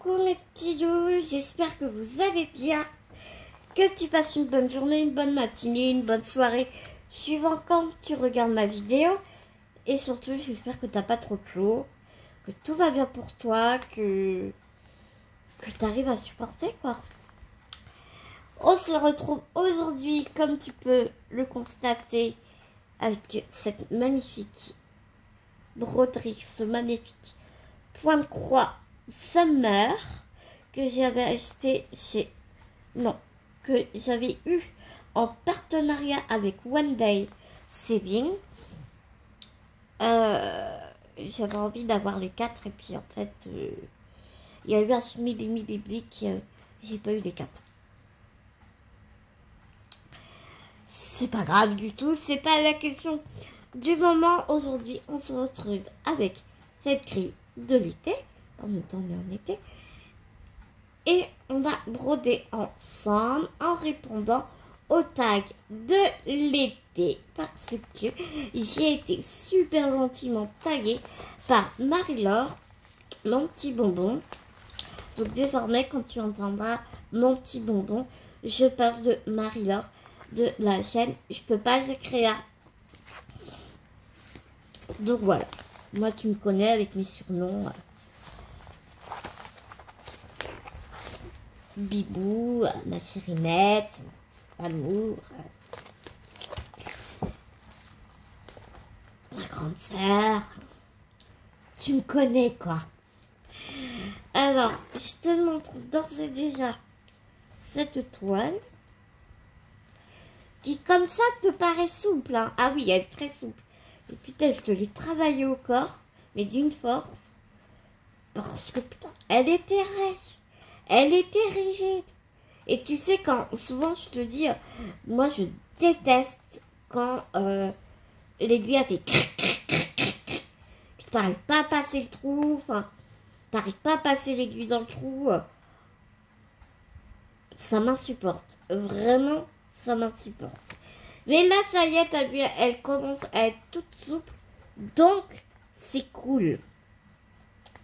Coucou mes petits loups, j'espère que vous allez bien, que tu passes une bonne journée, une bonne matinée, une bonne soirée, suivant quand tu regardes ma vidéo. Et surtout, j'espère que t'as pas trop chaud, que tout va bien pour toi, que tu arrives à supporter quoi. On se retrouve aujourd'hui, comme tu peux le constater, avec cette magnifique broderie, ce magnifique point de croix Summer que j'avais acheté chez... Non, que j'avais eu en partenariat avec One Day Saving. J'avais envie d'avoir les 4 et puis en fait, il y a eu un smili biblique, j'ai pas eu les 4. C'est pas grave du tout, c'est pas la question du moment. Aujourd'hui, on se retrouve avec cette grille de l'été. En même temps, on est en été. Et on va broder ensemble en répondant au tag de l'été. Parce que j'ai été super gentiment taguée par Marie-Laure, mon petit bonbon. Donc désormais, quand tu entendras mon petit bonbon, je parle de Marie-Laure de la chaîne Je peux pas, je crée. Donc voilà, moi tu me connais avec mes surnoms. Bibou, ma chirinette, Amour, ma grande sœur. Tu me connais quoi. Alors, je te montre d'ores et déjà cette toile qui comme ça te paraît souple. Hein. Ah oui, elle est très souple. Et putain, je te l'ai travaillée au corps, mais d'une force. Parce que putain, elle était rêche. Elle était rigide. Et tu sais, quand souvent je te dis, moi je déteste quand l'aiguille a fait tu n'arrives pas à passer le trou, enfin, t'arrives pas à passer l'aiguille dans le trou. Ça m'insupporte. Vraiment, ça m'insupporte. Mais là, ça y est, t'as vu, elle commence à être toute souple. Donc, c'est cool.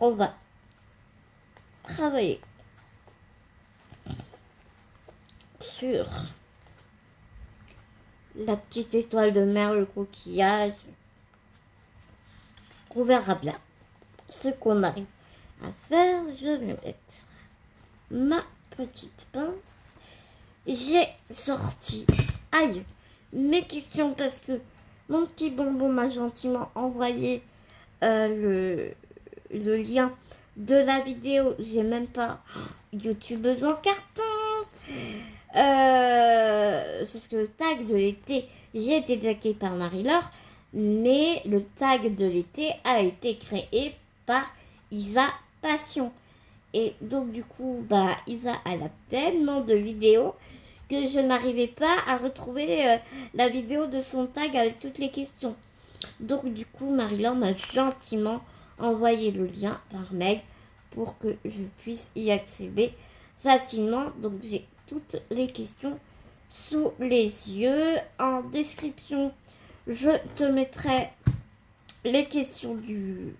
On va travailler sur la petite étoile de mer, le coquillage. On verra bien ce qu'on arrive à faire. Je vais mettre ma petite pince. J'ai sorti mes questions parce que mon petit bonbon m'a gentiment envoyé le lien de la vidéo. J'ai même pas YouTubeuse en carton. Parce que le tag de l'été, j'ai été taguée par Marie-Laure, mais le tag de l'été a été créé par Isa Passion. Et donc du coup, bah Isa elle a tellement de vidéos que je n'arrivais pas à retrouver la vidéo de son tag avec toutes les questions. Donc du coup, Marie-Laure m'a gentiment envoyé le lien par mail pour que je puisse y accéder facilement. Donc j'ai toutes les questions sous les yeux. En description, je te mettrai les questions du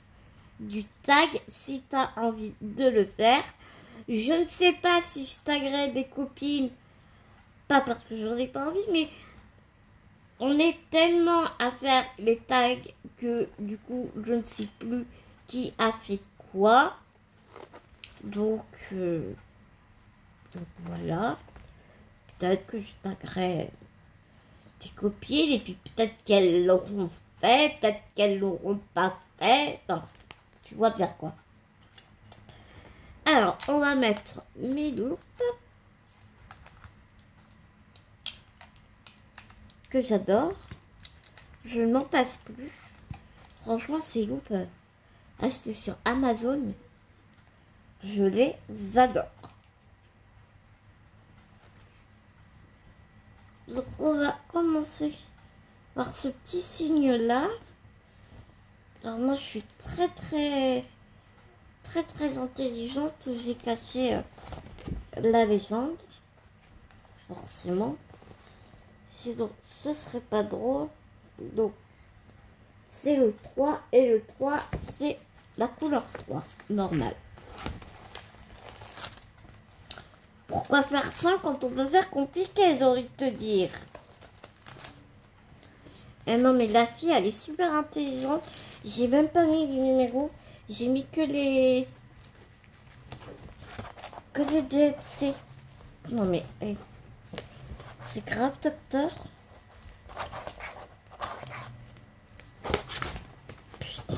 tag si tu as envie de le faire. Je ne sais pas si je taguerai des copines, pas parce que j'en ai pas envie, mais on est tellement à faire les tags que du coup je ne sais plus qui a fait quoi. Donc voilà. Peut-être que je taguerai des copines et puis peut-être qu'elles l'auront fait, peut-être qu'elles l'auront pas fait. Enfin, tu vois bien quoi. Alors, on va mettre mes loupes que j'adore. Je n'en passe plus. Franchement, ces loupes achetées sur Amazon, je les adore. Donc, on va commencer par ce petit signe-là. Alors, moi, je suis très intelligente. J'ai caché la légende. Forcément. Sinon, ce serait pas drôle. Donc, c'est le 3. Et le 3, c'est la couleur 3. Normale. Pourquoi faire simple quand on peut faire compliqué, j'ai envie de te dire. Eh non, mais la fille, elle est super intelligente. J'ai même pas mis les numéros. J'ai mis que les... DLC. Non, mais... c'est grave docteur. Putain.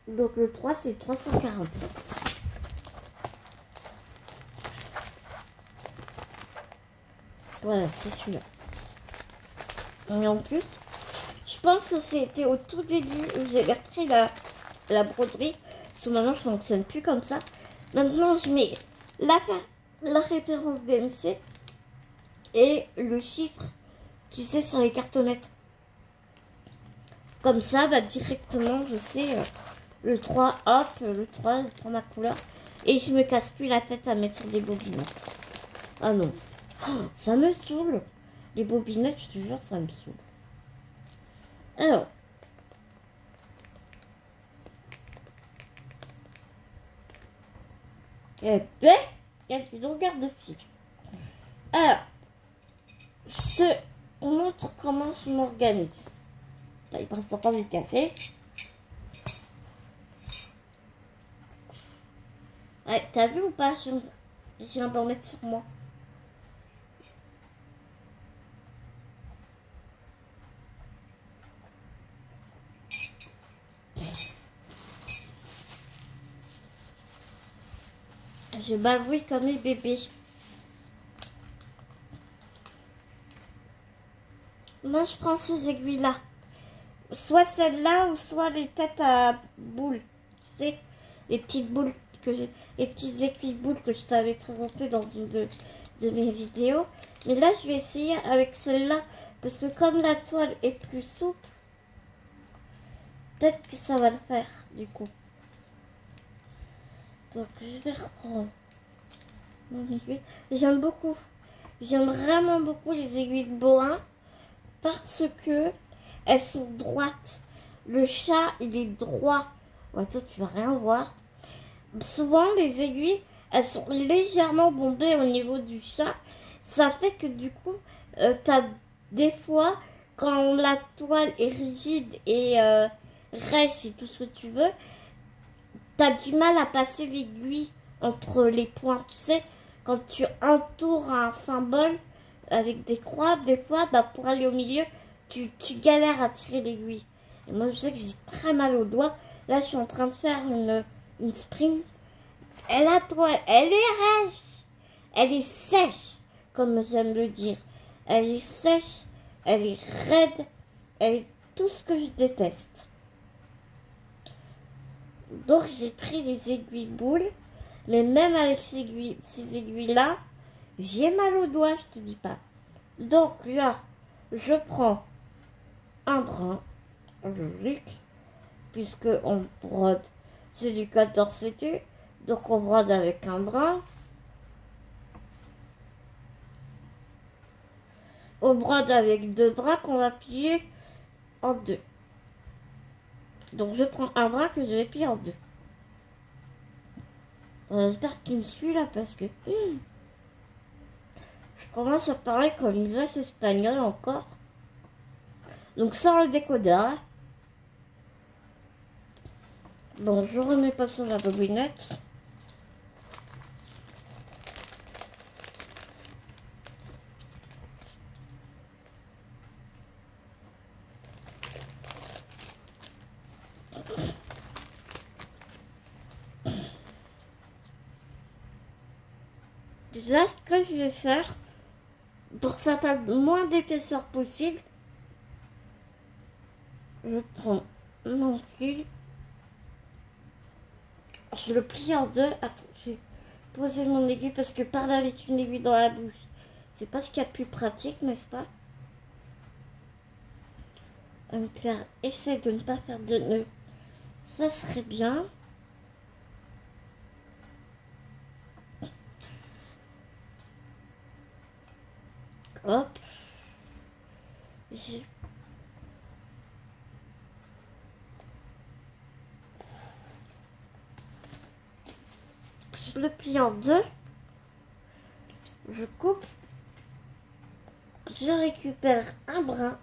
Donc le 3, c'est 347. Voilà, c'est celui-là. Et en plus, je pense que c'était au tout début où j'avais repris la broderie. Parce que maintenant, je ne fonctionne plus comme ça. Maintenant, je mets la référence DMC et le chiffre, tu sais, sur les cartonnettes. Comme ça, bah, directement, je sais, le 3, hop, le 3, je prends ma couleur. Et je me casse plus la tête à mettre sur des bobinettes. Ah non. Oh, ça me saoule. Les bobinettes, je te jure, ça me saoule. Alors. Eh ben, il y a du longueur de fil. Alors, je te montre comment je m'organise. Il passe encore du café. Ouais, t'as vu ou pas? Je viens d'en mettre sur moi. Je bavouille comme les bébés. Moi, je prends ces aiguilles-là. Soit celles-là ou soit les têtes à boules. Tu sais, les petites boules que j'ai, les petites aiguilles boules que je t'avais présentées dans une de mes vidéos. Mais là, je vais essayer avec celle-là parce que comme la toile est plus souple, peut-être que ça va le faire du coup. Donc, je vais reprendre mon aiguille. J'aime beaucoup. J'aime vraiment beaucoup les aiguilles de Bohin parce que elles sont droites. Le chat, il est droit. Ouais, toi, tu vas rien voir. Souvent, les aiguilles, elles sont légèrement bombées au niveau du chat. Ça fait que du coup, t'as des fois, quand la toile est rigide et rêche et tout ce que tu veux, t'as du mal à passer l'aiguille entre les points. Tu sais, quand tu entoures un symbole avec des croix, des fois, bah, pour aller au milieu, tu galères à tirer l'aiguille. Et moi, je sais que j'ai très mal aux doigts. Là, je suis en train de faire une sprint. Et la toile, elle est rêche. Elle est sèche, comme j'aime le dire. Elle est sèche, elle est raide, elle est tout ce que je déteste. Donc, j'ai pris les aiguilles boules. Mais même avec ces aiguilles-là, j'ai mal aux doigts, je te dis pas. Donc là, je prends un brin, logique, puisque on brode, c'est du 14 CT, donc on brode avec un brin. On brode avec deux bras qu'on va plier en deux. Donc je prends un bras que je vais plier en deux. J'espère que tu me suis là parce que je commence à parler comme une vache espagnole encore. Donc sans le décodeur. Bon, je remets pas sur la bobinette. Déjà, ce que je vais faire, pour que ça fasse moins d'épaisseur possible, je prends mon fil, je le plie en deux. Attends, je vais poser mon aiguille parce que parler avec une aiguille dans la bouche, c'est pas ce qu'il y a de plus pratique, n'est-ce pas? Claire, essaie de ne pas faire de nœuds. Ça serait bien. Hop. Je le plie en deux. je coupe, je récupère un brin,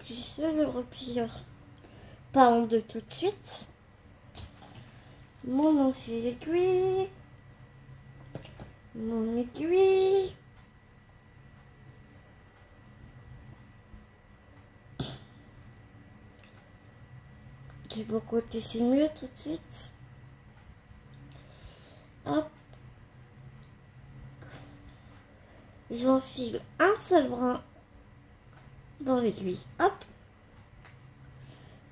je le replie pas en deux tout de suite. Mon fil aiguille, mon aiguille. Du beau côté, c'est mieux tout de suite. Hop. J'enfile un seul brin dans l'aiguille. Hop.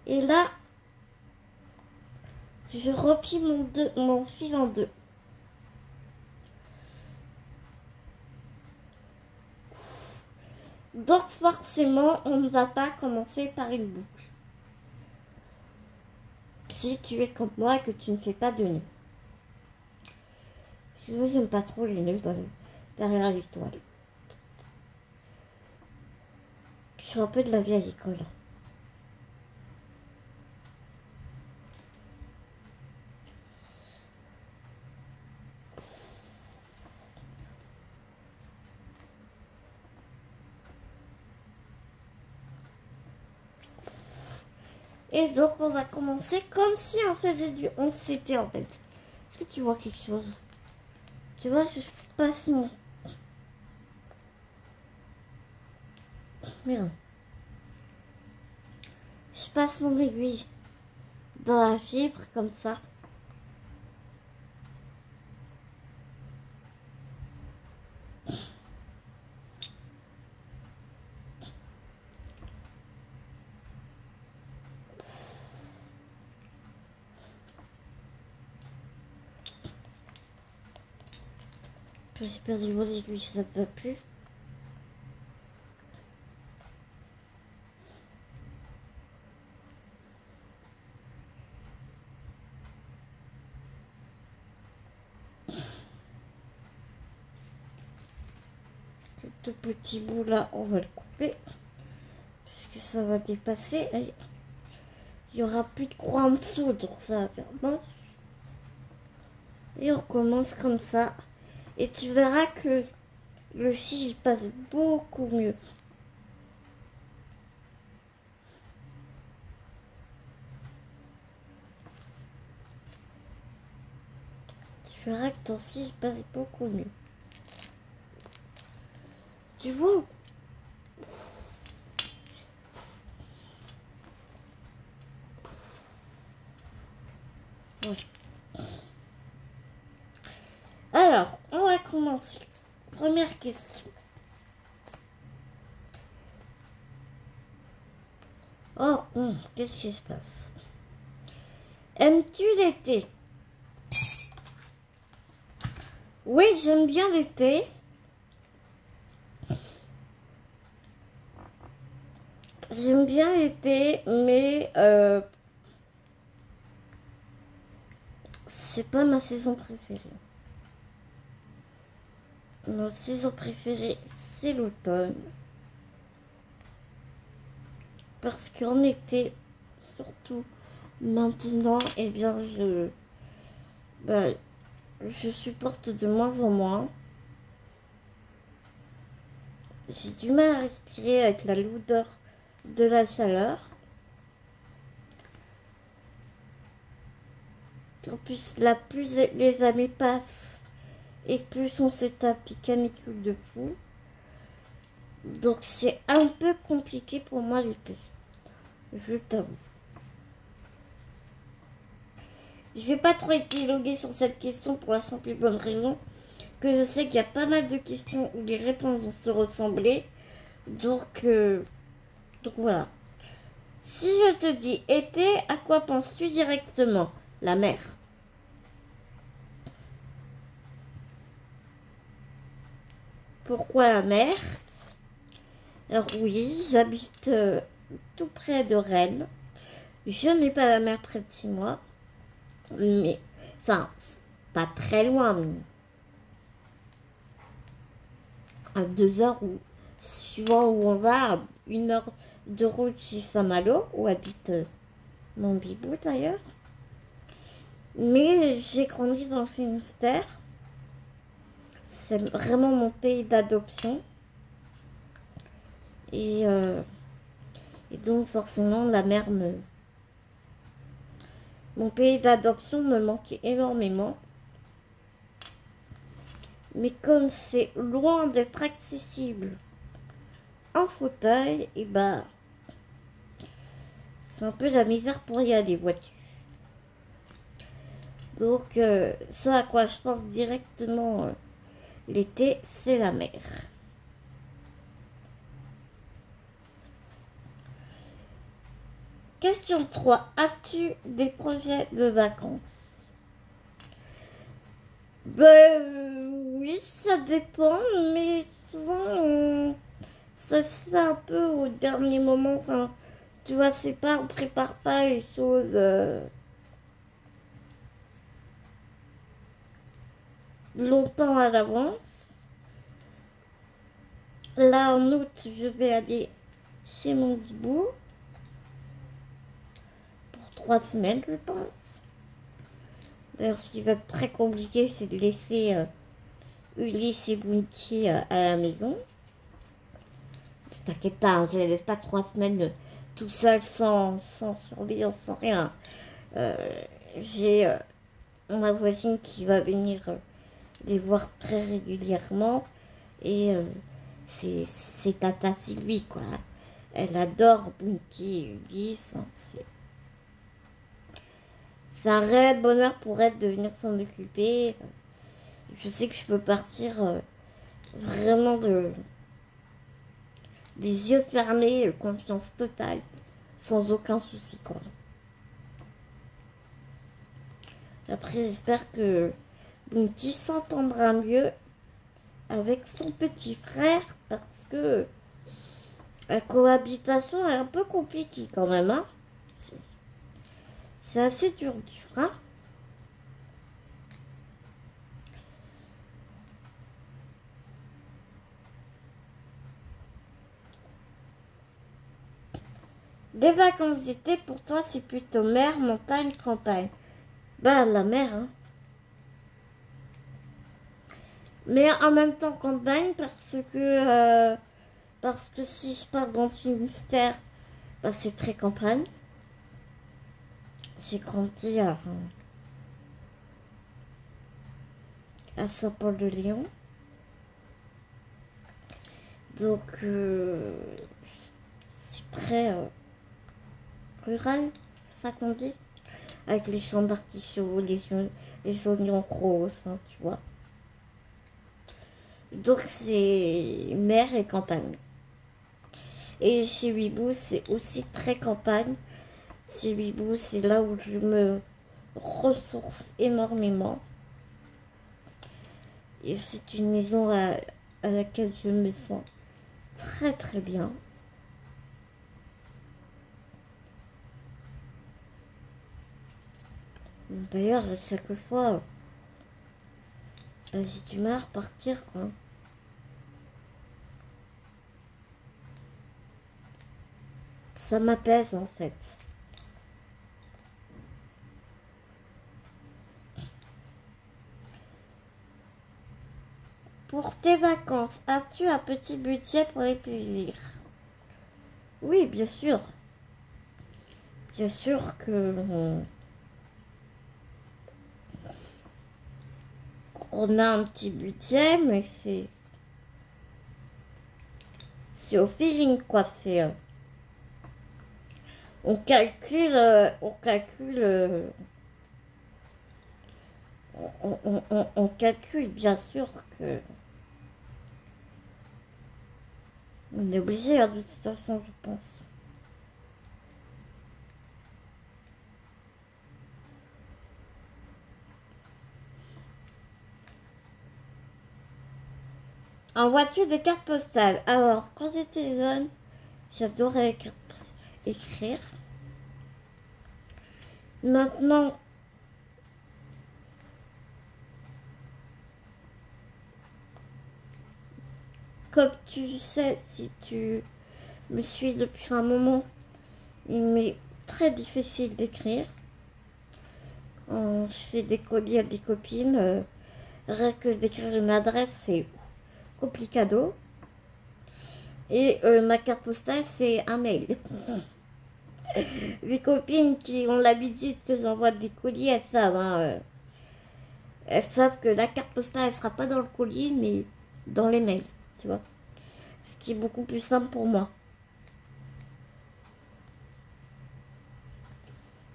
Et là, je replie mon fil en deux. Donc forcément, on ne va pas commencer par une boucle. Si tu es comme moi et que tu ne fais pas de nœuds. Je n'aime pas trop les nœuds derrière l'étoile. Je suis un peu de la vieille école. Et donc on va commencer comme si on faisait du 11-CT en fait. Est-ce que tu vois quelque chose? Tu vois, je passe mon... Merde. Je passe mon aiguille dans la fibre comme ça. J'ai perdu mon aiguille, ça ne va plus. Ce petit bout là, on va le couper. Parce que ça va dépasser. Il n'y aura plus de croix en dessous, donc ça va faire mal. Et on commence comme ça. Et tu verras que le fil passe beaucoup mieux. Tu verras que ton fil passe beaucoup mieux. Tu vois? Ouais. Alors, on va commencer. Première question. Oh, qu'est-ce qui se passe? Aimes-tu l'été? Oui, j'aime bien l'été. J'aime bien l'été, mais c'est pas ma saison préférée. Ma saison préférée, c'est l'automne. Parce qu'en été, surtout maintenant, eh bien, je supporte de moins en moins. J'ai du mal à respirer avec la lourdeur de la chaleur. En plus, plus les années passent et plus on se tape des canicules de fou. Donc c'est un peu compliqué pour moi l'été. Je t'avoue. Je vais pas trop épiloguer sur cette question pour la simple et bonne raison que je sais qu'il y a pas mal de questions où les réponses vont se ressembler. Donc voilà. Si je te dis été, à quoi penses-tu directement? La mer. Pourquoi la mer? Alors oui, j'habite tout près de Rennes. Je n'ai pas la mer près de chez moi. Mais, enfin, pas très loin, mais à 2 heures ou suivant où on va, à 1 heure de route chez Saint-Malo, où habite mon bibou d'ailleurs. Mais j'ai grandi dans le Finistère. C'est vraiment mon pays d'adoption. Et, euh, et donc forcément la mer me... Mon pays d'adoption me manquait énormément. Mais comme c'est loin d'être accessible en fauteuil, et ben c'est un peu la misère pour y aller, vois-tu. Donc ce à quoi je pense directement l'été, c'est la mer. Question 3. As-tu des projets de vacances? Oui, ça dépend, mais souvent ça se fait un peu au dernier moment. Enfin, tu vois, c'est pas, on prépare pas les choses longtemps à l'avance. Là, en août, je vais aller chez mon bibou pour 3 semaines, je pense. D'ailleurs, ce qui va être très compliqué, c'est de laisser Ulysse et Bounty à la maison. T'inquiète pas, hein, je les laisse pas 3 semaines tout seul, sans surveillance, sans rien. J'ai ma voisine qui va venir les voir très régulièrement. Et c'est Tata Sylvie, quoi. Elle adore Bounty et Ulysse. Hein, c'est un réel bonheur pour elle de venir s'en occuper. Je sais que je peux partir vraiment des yeux fermés, confiance totale, sans aucun souci, quoi. Après, j'espère que Bounty s'entendra mieux avec son petit frère, parce que la cohabitation est un peu compliquée quand même, hein. C'est assez dur, hein. Des vacances d'été, pour toi, c'est plutôt mer, montagne, campagne. Bah, la mer, hein. Mais en même temps campagne, parce que si je pars dans le Finistère, bah, c'est très campagne. J'ai grandi à Saint-Paul-de-Léon. Donc, c'est très rural, ça qu'on dit. Avec les champs d'artichauts, les oignons roses, hein, tu vois. Donc, c'est mer et campagne. Et chez Wibou, c'est aussi très campagne. Chez Wibou, c'est là où je me ressource énormément. Et c'est une maison à laquelle je me sens très très bien. D'ailleurs, à chaque fois, j'ai du mal à repartir, quoi. Ça m'apaise, en fait. Pour tes vacances, as-tu un petit budget pour les plaisirs? Oui, bien sûr. Bien sûr que on a un petit budget, mais c'est au feeling, quoi. C'est on calcule, on calcule bien sûr que on est obligé, hein, de toute façon, je pense. Envoies-tu des cartes postales? Alors, quand j'étais jeune, j'adorais les cartes postales, écrire. Maintenant, comme tu sais, si tu me suis depuis un moment, il m'est très difficile d'écrire. Je fais des colis à des copines. Rien que d'écrire une adresse, c'est complicado. Et ma carte postale, c'est un mail. Les copines qui ont l'habitude que j'envoie des colis, elles savent. Hein, elles savent que la carte postale, elle sera pas dans le colis, mais dans les mails, tu vois. Ce qui est beaucoup plus simple pour moi.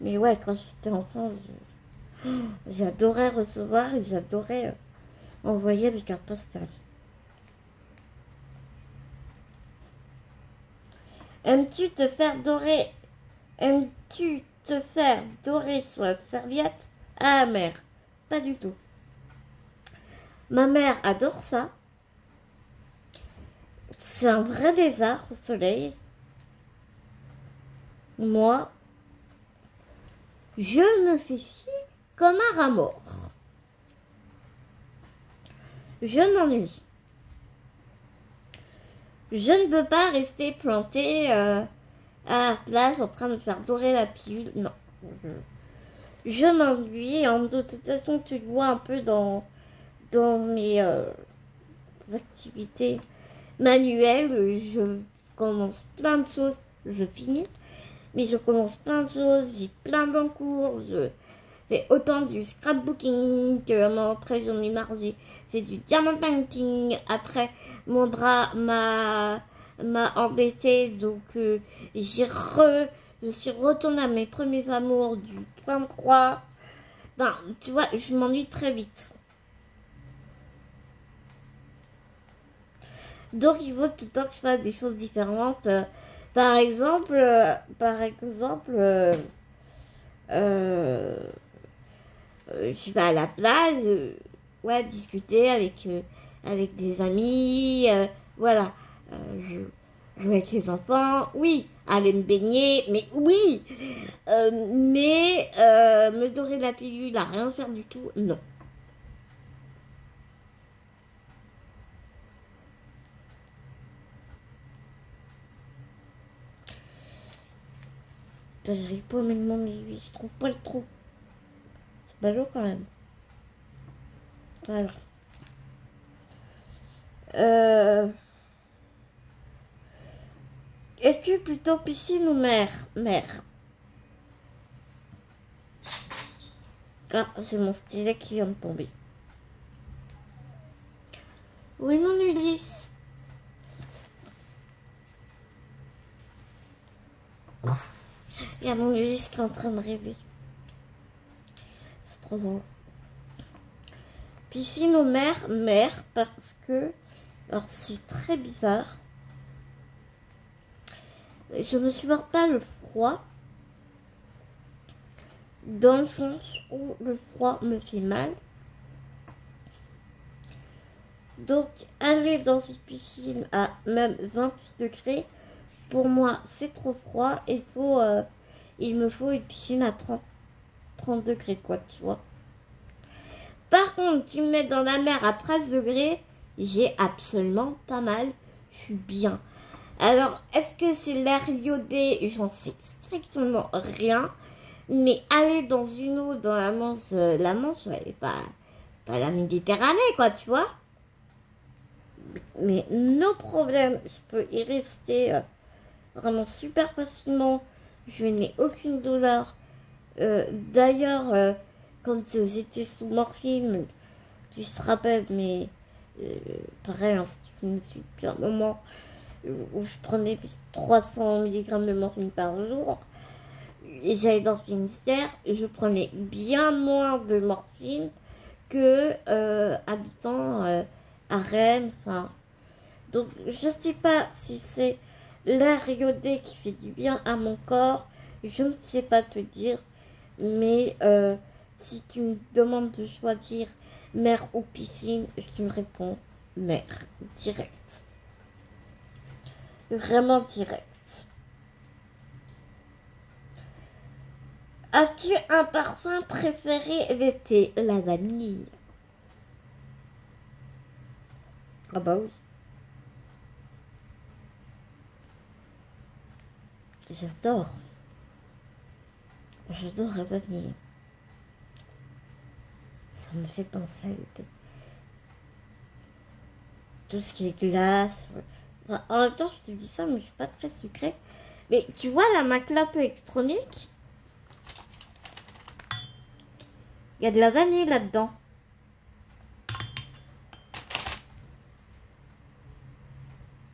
Mais ouais, quand j'étais enfant, j'adorais recevoir et j'adorais envoyer des cartes postales. Aimes-tu te faire dorer Aimes-tu te faire dorer sur la serviette à la mer? Pas du tout. Ma mère adore ça. C'est un vrai lézard au soleil. Moi, je me fais chier comme un rat mort. Je m'ennuie. Je ne peux pas rester plantée à la plage en train de faire dorer la pilule. Non. Je m'ennuie. De toute façon, tu le vois un peu dans mes activités manuelles. Je commence plein de choses. Je finis. Mais je commence plein de choses. J'ai plein d'encours. Je fais autant du scrapbooking que après j'en ai marre. J'ai fait du diamond painting. Après, mon bras m'a embêté. Donc, je suis retournée à mes premiers amours du point de croix. Ben, tu vois, je m'ennuie très vite. Donc, il faut tout le temps que je fasse des choses différentes. Par exemple, je vais à la plage, ouais, discuter avec des amis, voilà. Jouer avec les enfants, oui. Aller me baigner, mais oui. Mais me dorer la pilule à rien faire du tout, non. J'arrive pas à mettre mon aiguille, je trouve pas le trou. C'est ballot quand même. Voilà. Es-tu plutôt piscine ou mer? Mer. Ah, c'est mon stylet qui vient de tomber. Oui, mon Ulysse. Il y a mon Ulysse qui est en train de rêver. C'est trop drôle. Piscine ou mer? Mer, parce que... Alors, c'est très bizarre. Je ne supporte pas le froid. Dans le sens où le froid me fait mal. Donc, aller dans une piscine à même 28 degrés, pour moi, c'est trop froid. Il me faut une piscine à 30 degrés, quoi, tu vois. Par contre, tu me mets dans la mer à 13 degrés, j'ai absolument pas mal. Je suis bien. Alors, est-ce que c'est l'air iodé? J'en sais strictement rien. Mais aller dans une eau, dans la Manche, elle est pas la Méditerranée, quoi, tu vois. Mais no problème, je peux y rester vraiment super facilement. Je n'ai aucune douleur. D'ailleurs, quand j'étais sous morphine, tu te rappelles, mais pareil, hein, si tu me suis depuis un moment, où je prenais 300 mg de morphine par jour, et j'allais dans le ministère, je prenais bien moins de morphine que habitant à Rennes. Enfin, donc je sais pas si c'est l'air iodé qui fait du bien à mon corps, je ne sais pas te dire, mais si tu me demandes de choisir mer ou piscine, je te réponds mer, direct. Vraiment direct. As-tu un parfum préféré l'été? La vanille. Ah bah oui. J'adore. J'adore la vanille. Ça me fait penser à l'été. Tout ce qui est glace. Enfin, en même temps, je te dis ça, mais je suis pas très sucrée. Mais tu vois, là, ma clope électronique, il y a de la vanille là-dedans.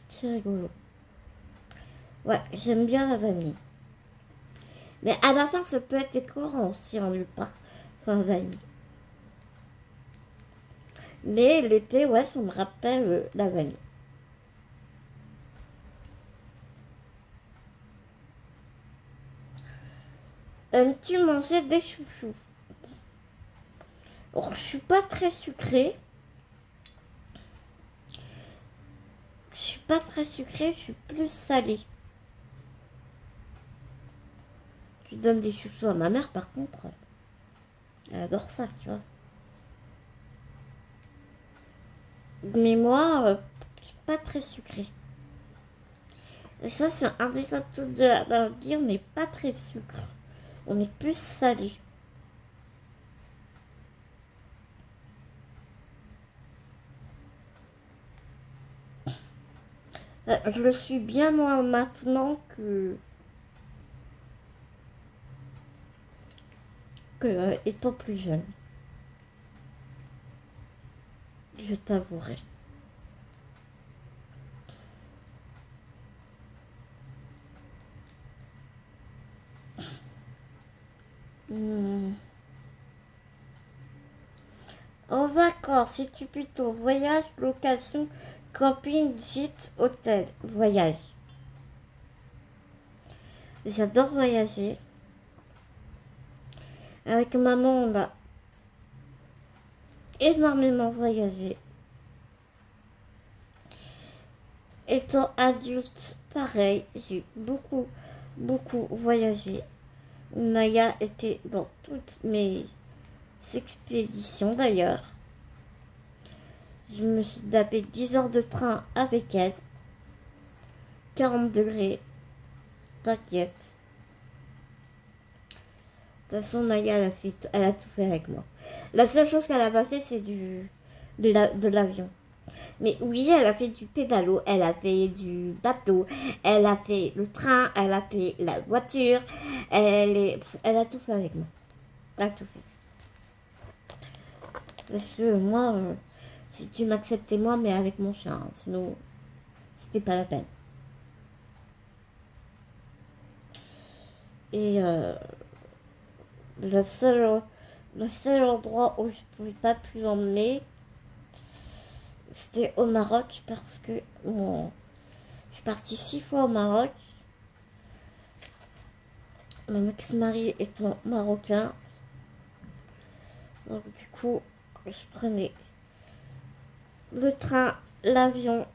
C'est rigolo. Ouais, j'aime bien la vanille. Mais à la fin, ça peut être écœurant aussi en le pain sans vanille. Mais l'été, ouais, ça me rappelle la vanille. Aimes-tu manger des chouchous? Alors, je suis pas très sucrée. Je suis pas très sucrée, je suis plus salée. Je donne des chouchous à ma mère, par contre. Elle adore ça, tu vois. Mais moi, je suis pas très sucrée. Et ça, c'est un des atouts de la vie. On n'est pas très sucre. On est plus salé. Je le suis bien moins maintenant que étant plus jeune. Je t'avouerai. En vacances, es-tu plutôt voyage, location, camping, gîte, hôtel? Voyage. J'adore voyager. Avec maman, on a énormément voyagé. Étant adulte, pareil, j'ai beaucoup voyagé. Naya était dans toutes mes expéditions d'ailleurs. Je me suis tapé 10 heures de train avec elle. 40 degrés. T'inquiète. De toute façon, Naya, elle a tout fait avec moi. La seule chose qu'elle n'a pas fait, c'est de l'avion. Mais oui, elle a fait du pédalo, elle a fait du bateau, elle a fait le train, elle a fait la voiture. Elle a tout fait avec moi. Elle a tout fait. Parce que moi, si tu m'acceptais moi, mais avec mon chien, hein, sinon, c'était pas la peine. Et le seul endroit où je pouvais pas plus l'emmener, c'était au Maroc parce que je suis partie 6 fois au Maroc. Mon ex-mari étant marocain. Donc du coup, je prenais le train, l'avion.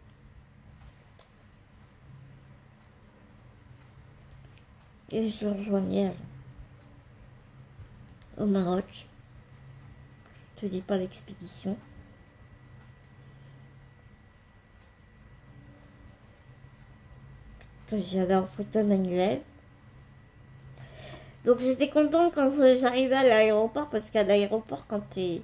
Et je le rejoignais au Maroc. Je te dis pas l'expédition. J'adore photo manuelle. Donc j'étais contente quand j'arrivais à l'aéroport parce qu'à l'aéroport quand t'es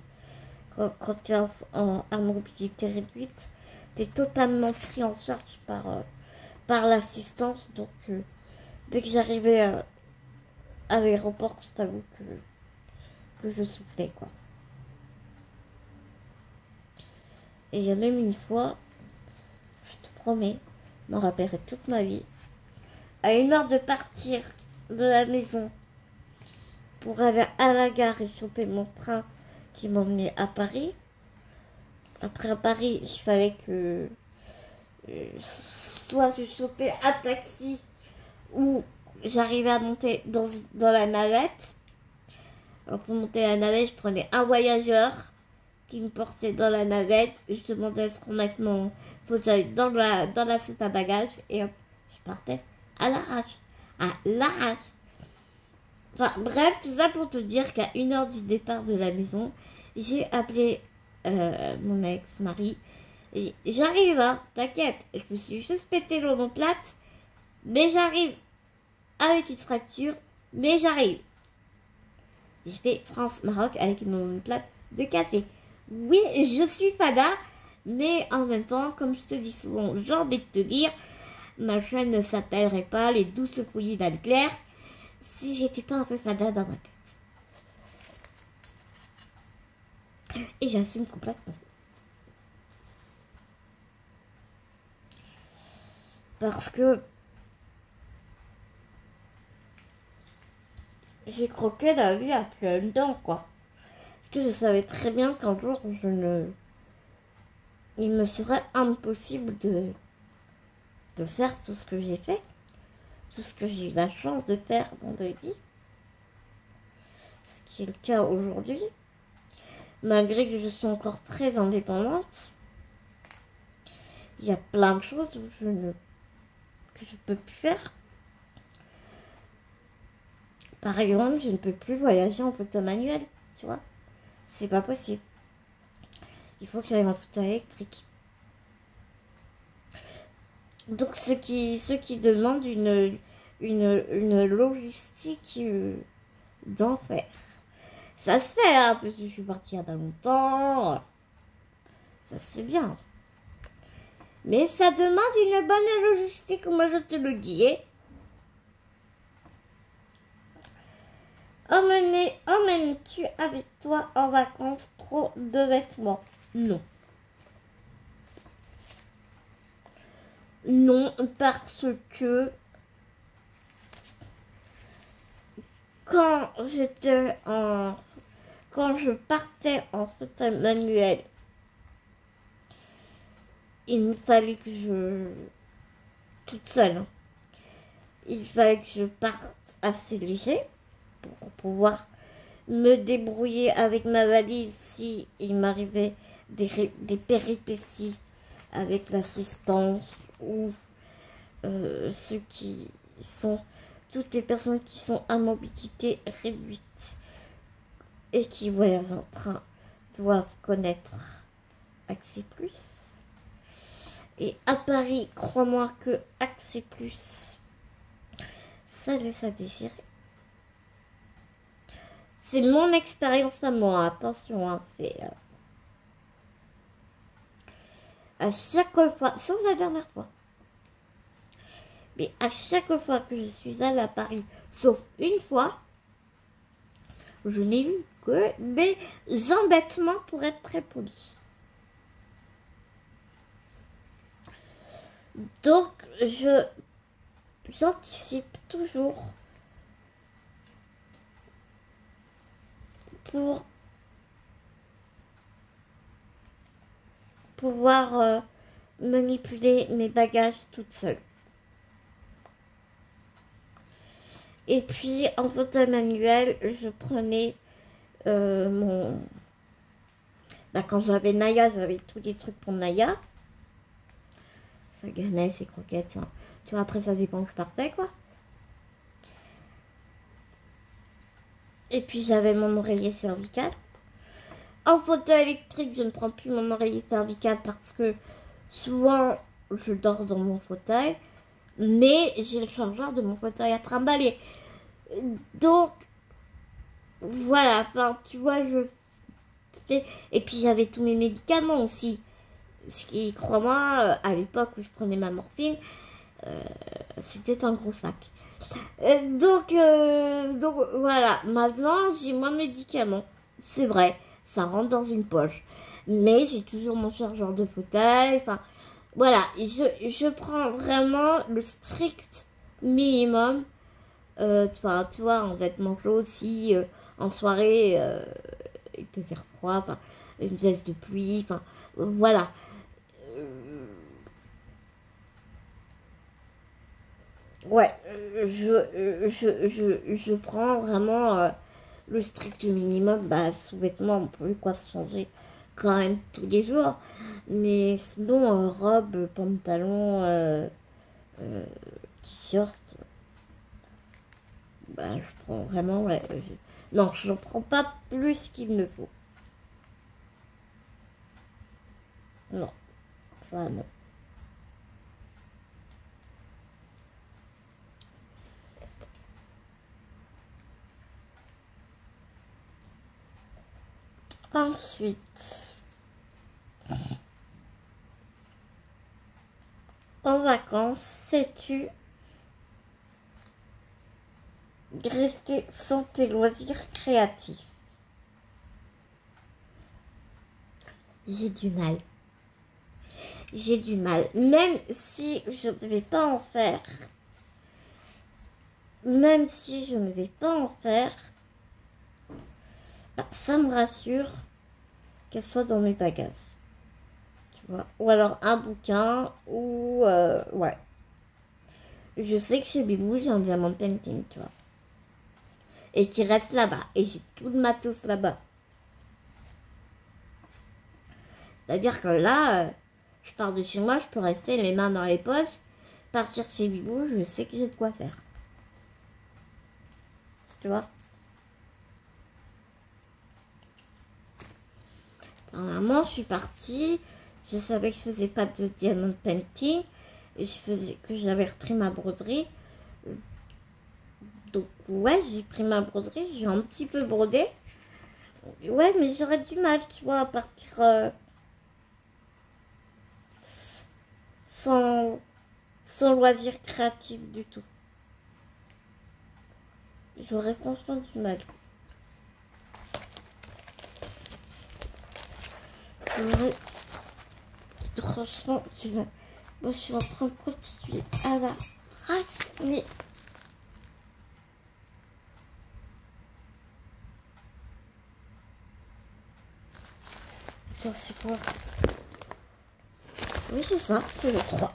à mobilité réduite, t'es totalement pris en charge par l'assistance. Donc dès que j'arrivais à l'aéroport, je t'avoue que je soufflais quoi. Et il y a même une fois, je te promets, je m'en rappellerai toute ma vie, à 1 heure de partir de la maison pour aller à la gare et choper mon train qui m'emmenait à Paris. Après à Paris, il fallait que soit je chopais un taxi ou j'arrivais à monter dans la navette. Alors pour monter la navette, je prenais un voyageur qui me portait dans la navette. Je demandais à ce qu'on mette mon fauteuil dans la soute à bagages et hop, je partais à l'arrache. À l'arrache. Enfin bref, tout ça pour te dire qu'à 1 heure du départ de la maison, j'ai appelé mon ex-mari. J'arrive, hein, t'inquiète. Je me suis juste pété l'omoplate, mais j'arrive. Avec une fracture, mais j'arrive. J'ai fait France-Maroc avec une omoplate de casser. Oui, je suis fada, mais en même temps, comme je te dis souvent, j'ai envie de te dire, ma chaîne ne s'appellerait pas les douces fouilles d'Anne-Claire si j'étais pas un peu fada dans ma tête. Et j'assume complètement. Parce que j'ai croqué la vie à pleines dents, quoi. Parce que je savais très bien qu'un jour, il me serait impossible de faire tout ce que j'ai fait. Tout ce que j'ai eu la chance de faire dans ma vie. Ce qui est le cas aujourd'hui. Malgré que je suis encore très indépendante. Il y a plein de choses que je ne peux plus faire. Par exemple, je ne peux plus voyager en fauteuil manuel, tu vois. C'est pas possible. Il faut que j'aille en fauteuil électrique. Donc, ce qui demande une logistique d'enfer. Ça se fait, hein, parce que je suis partie il y a pas longtemps. Ça se fait bien. Mais ça demande une bonne logistique, moi je te le dis. Emmènes-tu avec toi en vacances trop de vêtements? Non. Non, parce que quand je partais en fauteuil manuel, il me fallait que toute seule, hein, il fallait que je parte assez léger pour pouvoir me débrouiller avec ma valise si il m'arrivait des péripéties avec l'assistance ou ceux qui sont toutes les personnes qui sont à mobilité réduite et qui voyagent en train doivent connaître Accès Plus. Et à Paris, crois-moi que Accès Plus, ça laisse à désirer. C'est mon expérience à moi, attention, hein, c'est à chaque fois, sauf la dernière fois, mais à chaque fois que je suis allée à Paris, sauf une fois, je n'ai eu que des embêtements pour être très poli. Donc, j'anticipe toujours pour pouvoir manipuler mes bagages toute seule. Et puis, en fauteuil manuel, je prenais mon... quand j'avais Naya, j'avais tous les trucs pour Naya. Sa gamelle, ses croquettes, enfin, tu vois, après ça dépend que je partais, quoi. Et puis, j'avais mon oreiller cervical. En fauteuil électrique, je ne prends plus mon oreiller cervical parce que souvent, je dors dans mon fauteuil. Mais j'ai le chargeur de mon fauteuil à trimballer. Donc, voilà, enfin, tu vois, je fais... Et puis, j'avais tous mes médicaments aussi. Ce qui, crois-moi, à l'époque où je prenais ma morphine, c'était un gros sac. Donc, voilà, maintenant, j'ai moins de médicaments. C'est vrai, ça rentre dans une poche. Mais j'ai toujours mon chargeur de fauteuil, enfin... Voilà, je prends vraiment le strict minimum. Tu vois, en vêtements chauds aussi, en soirée, il peut faire froid, enfin, une veste de pluie, enfin, voilà. Ouais, je prends vraiment le strict minimum, sous-vêtements, on peut quoi se changer quand même tous les jours. Mais sinon, robe, pantalon, t-shirt, je prends vraiment, ouais, non, je n'en prends pas plus qu'il ne faut. Non, ça non. Ensuite, en vacances, sais-tu rester sans tes loisirs créatifs? J'ai du mal. J'ai du mal. Même si je ne vais pas en faire. Même si je ne vais pas en faire. Bah, ça me rassure qu'elle soit dans mes bagages. Tu vois. Ou alors un bouquin. Ou ouais. Je sais que chez Bibou, j'ai un diamant painting, tu vois. Et qui reste là-bas. Et j'ai tout le matos là-bas. C'est-à-dire que là, je pars de chez moi, je peux rester les mains dans les poches, partir chez Bibou, je sais que j'ai de quoi faire. Tu vois? Normalement, je suis partie, je savais que je faisais pas de diamond painting, et que j'avais repris ma broderie. Donc ouais, j'ai pris ma broderie, j'ai un petit peu brodé. Ouais, mais j'aurais du mal, tu vois, à partir sans loisir créatif du tout. J'aurais franchement du mal. Franchement, moi, je suis en train de constituer à la race, mais... Attends, c'est quoi? Oui, c'est ça, c'est le 3.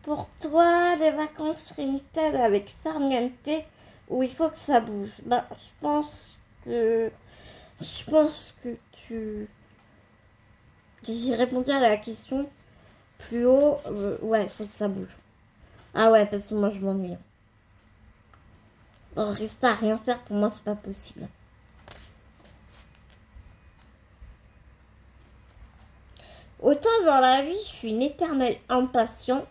Pour toi, les vacances riment-elles avec farniente ou il faut que ça bouge? Bah, je pense que j'ai répondu à la question plus haut. Ouais, il faut que ça bouge. Ah ouais, parce que moi, je m'ennuie. Rester à rien faire, pour moi, c'est pas possible. Autant dans la vie, je suis une éternelle impatiente.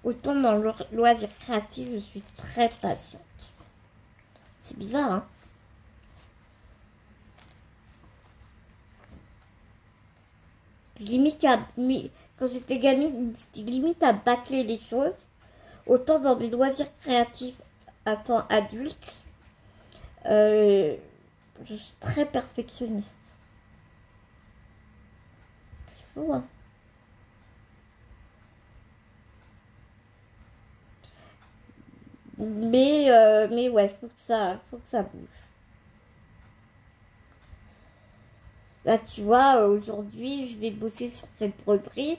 Autant dans le loisir créatif, je suis très patiente. C'est bizarre, hein? Quand j'étais gamine, c'était limite à bâcler les choses. Autant dans des loisirs créatifs à temps adulte, je suis très perfectionniste. C'est fou, hein? Mais ouais, faut que ça bouge. Là, tu vois, aujourd'hui, je vais bosser sur cette broderie.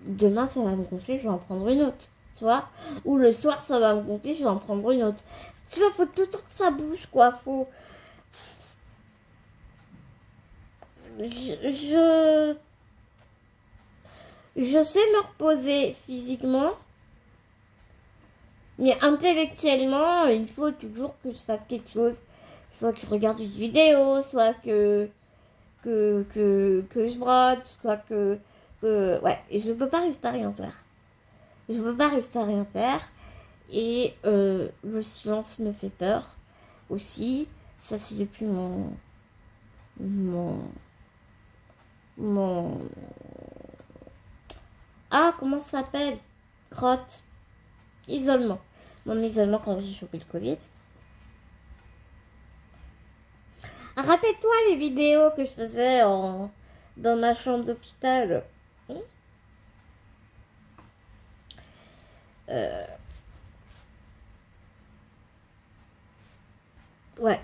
Demain, ça va me gonfler, je vais en prendre une autre. Tu vois? Ou le soir, ça va me gonfler, je vais en prendre une autre. Tu vois, faut tout le temps que ça bouge, quoi. Je, je sais me reposer physiquement. Mais intellectuellement, il faut toujours que je fasse quelque chose. Soit que je regarde une vidéo, soit que je brode, soit ouais, et je peux pas rester à rien faire. Je peux pas rester à rien faire. Et le silence me fait peur aussi. Ça, c'est depuis mon, mon... Ah, comment ça s'appelle? Grotte. Isolement. Mon isolement quand j'ai chopé le Covid. Rappelle-toi les vidéos que je faisais dans ma chambre d'hôpital. Ouais,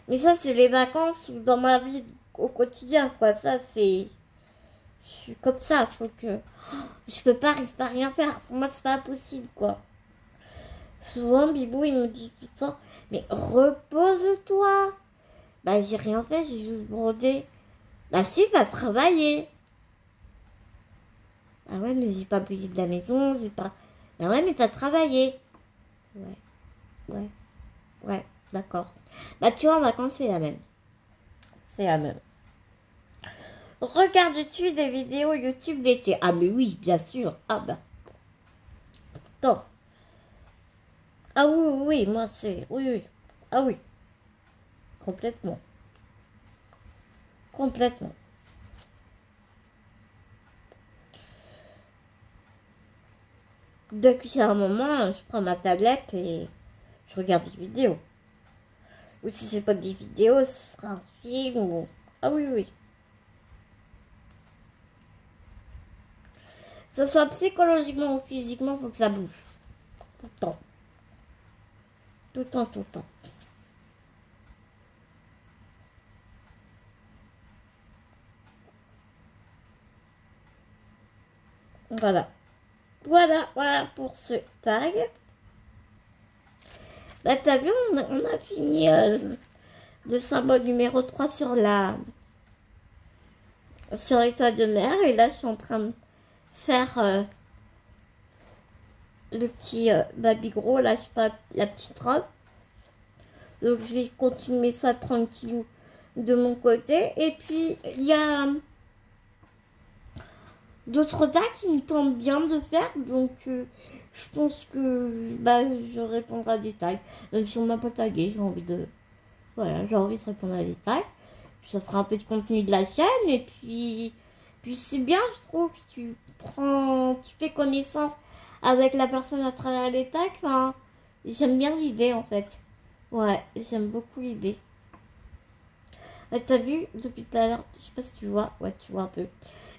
mais ça, c'est les vacances ou dans ma vie au quotidien, quoi. Ça, c'est... Je suis comme ça, faut que... Je peux pas rester à rien faire. Pour moi, c'est pas possible, quoi. Souvent, Bibou, il me dit tout le temps, mais repose-toi. Bah, j'ai rien fait, j'ai juste brodé. Bah, si, t'as travaillé. Ah ouais, mais j'ai pas bougé de la maison, j'ai pas... Bah ouais, mais t'as travaillé. Ouais, ouais, d'accord. Bah, tu vois, en vacances, c'est la même. C'est la même. Regardes-tu des vidéos YouTube d'été? Ah mais oui, bien sûr. Ah bah. Attends. Ah oui, oui, oui, moi c'est... Oui, oui. Ah oui. Complètement. Complètement. Depuis un moment, je prends ma tablette et je regarde des vidéos. Ou si c'est pas des vidéos, ce sera un film ou... Ah oui, oui. Que ce soit psychologiquement ou physiquement, faut que ça bouge. Tout le temps. Tout le temps, tout le temps. Voilà. Voilà pour ce tag. Bah t'as vu, on a fini le symbole numéro 3 sur l'étoile de mer. Et là, je suis en train de faire le petit baby gros, là, je sais pas, la petite robe. Donc, je vais continuer ça tranquillou de mon côté. Et puis, il y a d'autres tags qui me tentent bien de faire. Donc, je pense que bah, je répondrai à des tags. Même si on m'a pas tagué, j'ai envie de... Voilà, j'ai envie de répondre à des tags. Ça fera un peu de contenu de la chaîne. Et puis c'est bien, je trouve, que tu fais connaissance avec la personne à travers les tags. Enfin, j'aime bien l'idée, en fait. Ouais, j'aime beaucoup l'idée. T'as vu, depuis tout à l'heure, je sais pas si tu vois. Ouais, tu vois un peu.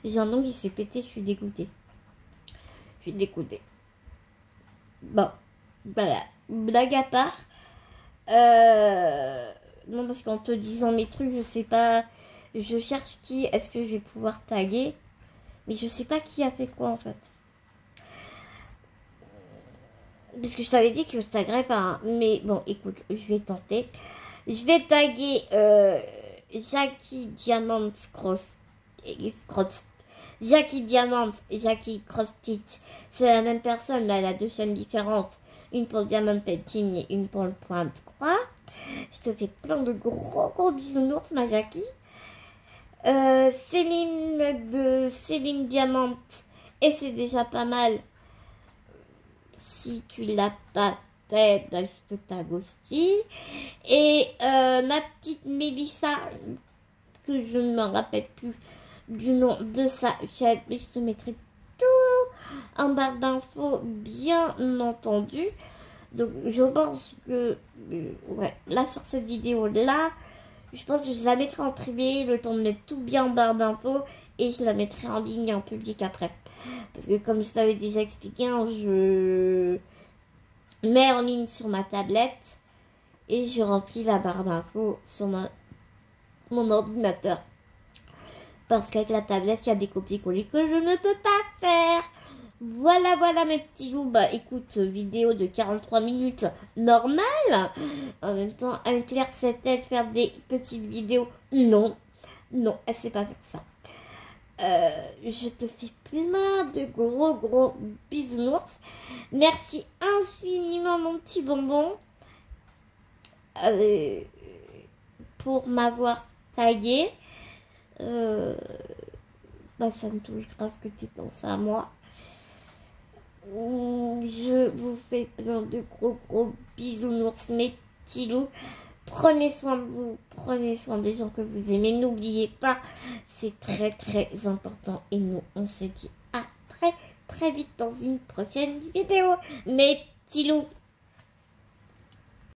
J'ai un ongle, il s'est pété, je suis dégoûtée. Je suis dégoûtée. Bon, voilà. Blague à part. Non, parce qu'en te disant mes trucs, je sais pas. Je cherche qui est-ce que je vais pouvoir taguer. Mais je sais pas qui a fait quoi, en fait. Parce que je t'avais dit que je taguerais pas. Hein. Mais bon, écoute, je vais tenter. Je vais taguer Jackie Diamant Cross. Jackie Diamant et Jackie Cross Stitch. C'est la même personne, mais elle a deux chaînes différentes. Une pour le Diamant Painting et une pour le point de croix. Je te fais plein de gros bisounours, ma Jackie. Céline de Céline Diamant. Et c'est déjà pas mal. Si tu l'as pas fait, bah, je te tag aussi. Et ma petite Mélissa, que je ne me rappelle plus du nom de sa chaîne, mais je te mettrai tout en barre d'infos, bien entendu. Donc je pense que ouais, là sur cette vidéo là, je pense que je la mettrai en privé, le temps de mettre tout bien en barre d'infos, et je la mettrai en ligne en public après. Parce que comme je t'avais déjà expliqué, hein, je mets en ligne sur ma tablette et je remplis la barre d'infos sur mon ordinateur. Parce qu'avec la tablette, il y a des copier-coller que je ne peux pas faire. Voilà mes petits loups. Bah écoute, vidéo de 43 minutes normale. En même temps, Anne-Claire sait-elle faire des petites vidéos? Non, elle sait pas faire ça. Je te fais plein de gros bisounours. Merci infiniment mon petit bonbon pour m'avoir tagué. Bah ça me touche grave que tu penses à moi. Je vous fais plein de gros bisounours mes petits loups. Prenez soin de vous, prenez soin des gens que vous aimez. N'oubliez pas, c'est très important. Et nous, on se dit à très vite dans une prochaine vidéo. Mes petits loups.